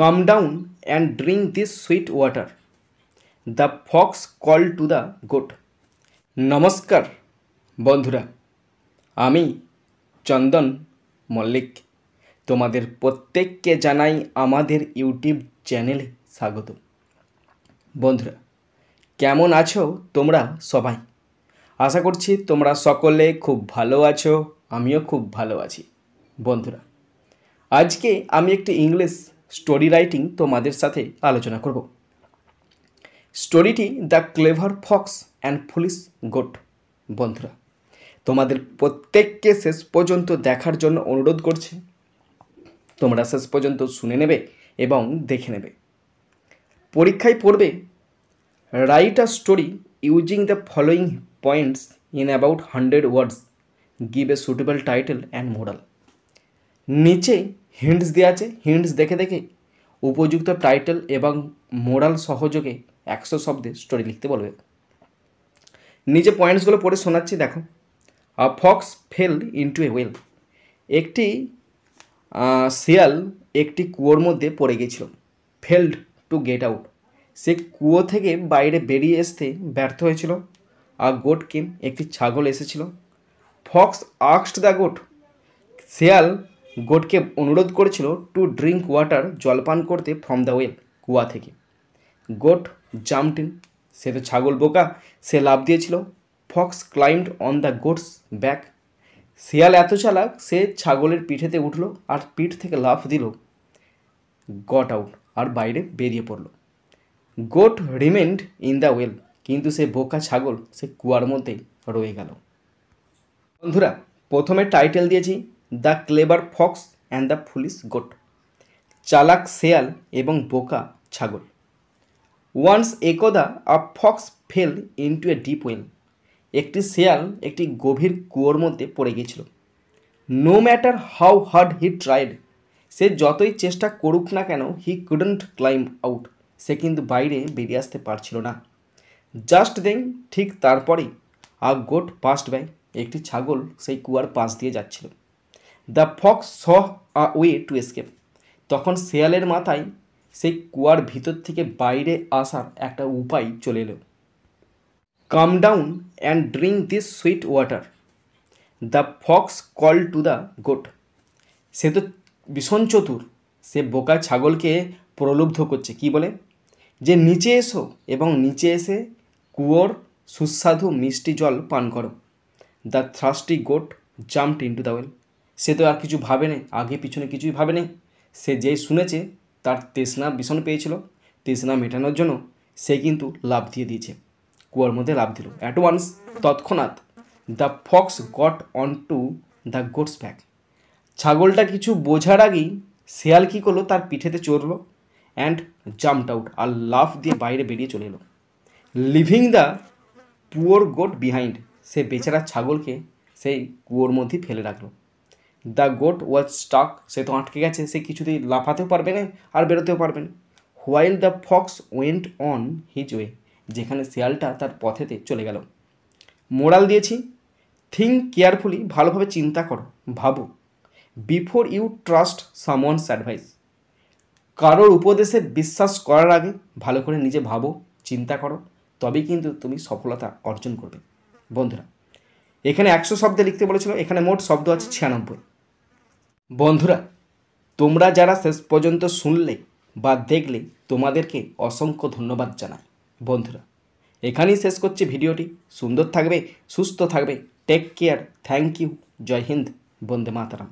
Calm down and drink this sweet water. The fox called to the goat. নমস্কার বন্ধুরা, আমি চন্দন মল্লিক তোমাদের প্রত্যেককে জানাই আমাদের ইউটিউব চ্যানেলে স্বাগত। বন্ধুরা, কেমন আছো তোমরা সবাই? আশা করছি তোমরা সকলে খুব ভালো আছো, আমিও খুব ভালো আছি। বন্ধুরা, আজকে আমি একটি ইংলিশ স্টোরি রাইটিং তোমাদের সাথে আলোচনা করব। স্টোরিটি the clever fox and foolish goat. বন্ধুরা, তোমাদের প্রত্যেককে শেষ পর্যন্ত দেখার জন্য অনুরোধ করছি। তোমরা শেষ পর্যন্ত শুনে নেবে এবং দেখে নেবে। পরীক্ষায় পড়বে, write a story using the following points in about 100 words, give a suitable title and moral. নিচে হিন্টস দেওয়া আছে, হিন্টস দেখে দেখে উপযুক্ত টাইটেল এবং মোরাল সহযোগে 100 শব্দে স্টোরি লিখতে বলবে। নিচে পয়েন্টসগুলো পড়ে শোনাচ্ছি, দেখো। A fox fell into a well. একটি শিয়াল একটি কুয়োর মধ্যে পড়ে গেছিল। Failed to get out. সে কুয়ো থেকে বাইরে বেরিয়ে আসতে ব্যর্থ হয়েছিল। আর গোট কেম। একটি ছাগল এসেছিল। Fox asked the goat. শিয়াল গোটকে অনুরোধ করেছিল টু ড্রিঙ্ক ওয়াটার, জলপান করতে, ফ্রম দ্য ওয়েল, কুয়া থেকে। Goat jumped in. সে তো ছাগল বোকা, সে লাফ দিয়েছিল। Fox climbed on the goat's back. শিয়াল এত চালাক, সে ছাগলের পিঠেতে উঠল আর পিঠ থেকে লাফ দিল। গট আউট, আর বাইরে বেরিয়ে পড়ল। Goat রিমেন্ড in the well. কিন্তু সে বোকা ছাগল সে কুয়ার মধ্যেই রয়ে গেল। বন্ধুরা, প্রথমে টাইটেল দিয়েছি the clever fox and the foolish goat. চালাক শেয়াল এবং বোকা ছাগল। ওয়ান্স একদা a fox fell into a deep well. একটি শেয়াল একটি গভীর কুয়োর মধ্যে পড়ে গিয়েছিল। No matter how hard he tried. সে যতই চেষ্টা করুক না কেন, হি কুডন্ট ক্লাইম্ব আউট। সে কিন্তু বাইরে বেরিয়ে আসতে পারছিল না। জাস্ট দেন, ঠিক তারপরেই, আ গোট পাস্ট বাই। একটি ছাগল সেই কুয়ার পাশ দিয়ে যাচ্ছিল। The Fox saw a way to escape. তখন শেয়ালের মাথায় সেই কুয়ার ভিতর থেকে বাইরে আসার একটা উপায় চলে এলো। Come down and drink this sweet water. The fox call to the goat. সে তো ভীষণ চতুর, সে বোকা ছাগলকে প্রলুব্ধ করছে। কি বলে? যে নিচে এসো এবং নিচে এসে কুয়োর সুস্বাদু মিষ্টি জল পান করো। The thirsty goat jumped into the well. সে তো আর কিছু ভাবে নেই, আগে পিছনে কিছুই ভাবে নেই। সে যেই শুনেছে তার তৃষ্ণা ভীষণ পেয়েছিল, তৃষ্ণা মেটানোর জন্য সে কিন্তু লাফ দিয়ে দিয়েছে, কুয়ার মধ্যে লাফ দিল। অ্যাট ওয়ান্স, তৎক্ষণাৎ, the fox got on to the goat's back. ছাগলটা কিছু বোঝার আগেই শেয়াল কী করলো, তার পিঠেতে চড়লো অ্যান্ড জাম্পড আউট, আর লাফ দিয়ে বাইরে বেরিয়ে চলে এলো। Leaving the poor goat behind. সে বেচারা ছাগলকে সেই কুয়োর মধ্যে ফেলে রাখলো। The goat was stuck. সে তো আটকে গেছে, সে কিছুতেই লাফাতেও পারবে না আর বেরোতেও পারবে না। While the Fox went on his way. যেখানে শিয়ালটা তার পথেতে চলে গেল। মোরাল দিয়েছি, থিঙ্ক কেয়ারফুলি। ভালোভাবে চিন্তা করো, ভাবো। Before you trust someone's advice. কারোর উপদেশে বিশ্বাস করার আগে ভালো করে নিজে ভাবো, চিন্তা করো, তবেই কিন্তু তুমি সফলতা অর্জন করবে। বন্ধুরা, এখানে 100 শব্দে লিখতে বলেছিল, এখানে মোট শব্দ আছে 96। বন্ধুরা, তোমরা যারা শেষ পর্যন্ত শুনলে বা দেখলে তোমাদেরকে অসংখ্য ধন্যবাদ জানাই। বন্ধুরা, এখানেই শেষ করছি ভিডিওটি। সুন্দর থাকবে, সুস্থ থাকবে, টেক কেয়ার, থ্যাংক ইউ, জয় হিন্দ, বন্দে মাতরম।